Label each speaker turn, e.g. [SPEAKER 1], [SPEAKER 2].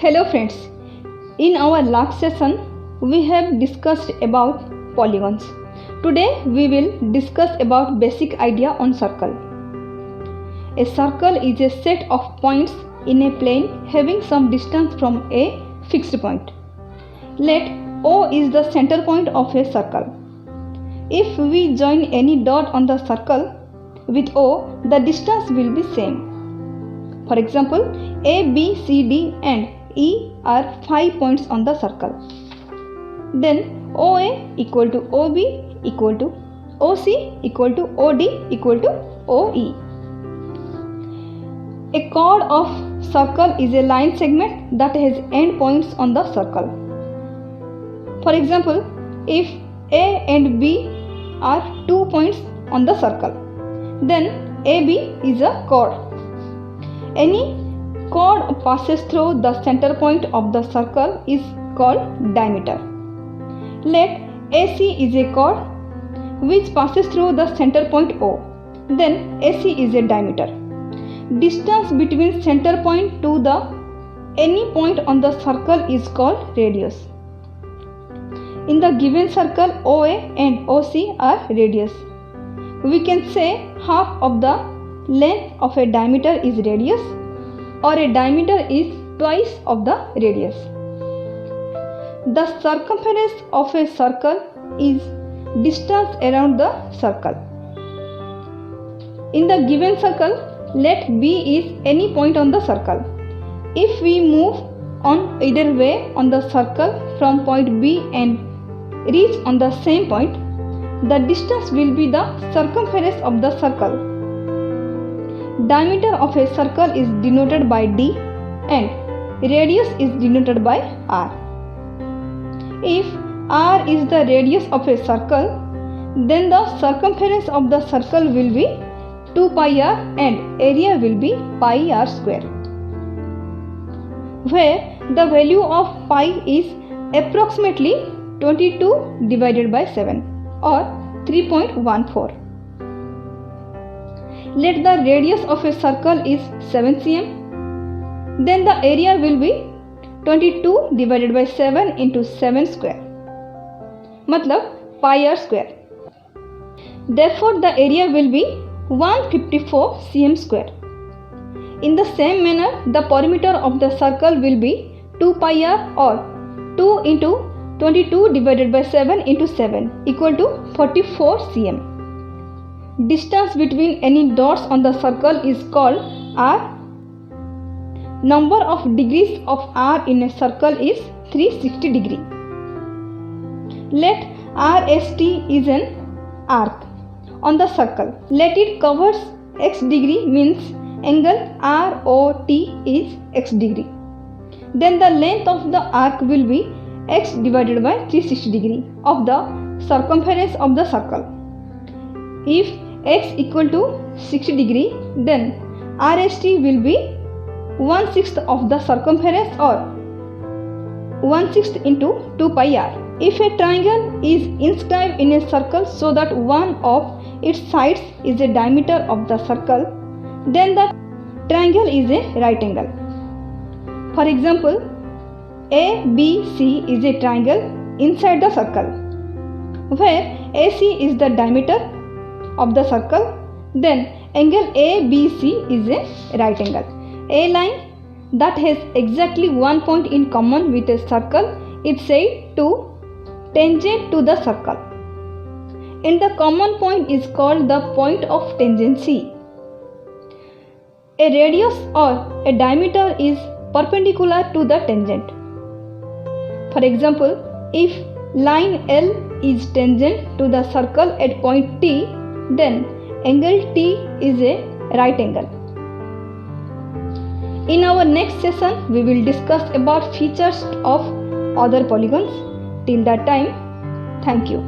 [SPEAKER 1] Hello friends, in our last session we have discussed about polygons. Today we will discuss about basic idea on circle. A circle is a set of points in a plane having some distance from a fixed point. Let O is the center point of a circle. If we join any dot on the circle with O, the distance will be same. For example, A, B, C, D and E are 5 points on the circle. Then OA equal to OB equal to OC equal to OD equal to OE. A chord of circle is a line segment that has end points on the circle. For example, if A and B are 2 points on the circle, then AB is a chord. Any chord passes through the center point of the circle is called diameter. Let AC is a chord which passes through the center point O. Then AC is a diameter. Distance between center point to the any point on the circle is called radius. In the given circle, OA and OC are radius. We can say half of the length of a diameter is radius, or a diameter is twice of the radius. The circumference of a circle is distance around the circle. In the given circle, let B is any point on the circle. If we move on either way on the circle from point B and reach on the same point, the distance will be the circumference of the circle. Diameter of a circle is denoted by D and radius is denoted by R. If R is the radius of a circle, then the circumference of the circle will be 2 pi r and area will be pi r square, where the value of pi is approximately 22 divided by 7 or 3.14. Let the radius of a circle is 7 cm, then the area will be 22 divided by 7 into 7 square, matlab pi r square. Therefore, the area will be 154 cm square. In the same manner, the perimeter of the circle will be 2 pi r or 2 into 22 divided by 7 into 7 equal to 44 cm. Distance between any dots on the circle is called R. Number of degrees of R in a circle is 360 degree. Let RST is an arc on the circle. Let it covers x degree, means angle ROT is x degree. Then the length of the arc will be x divided by 360 degree of the circumference of the circle. If x equal to 60 degree, then RST will be 1/6 of the circumference or 1/6 into 2 pi r. If a triangle is inscribed in a circle so that one of its sides is a diameter of the circle, then the triangle is a right angle. For example, ABC is a triangle inside the circle, where AC is the diameter of the circle, then angle ABC is a right angle. A line that has exactly one point in common with a circle is said to tangent to the circle, and the common point is called the point of tangency. A radius or a diameter is perpendicular to the tangent. For example, if line L is tangent to the circle at point T, then angle T is a right angle. In our next session, we will discuss about features of other polygons. Till that time, thank you.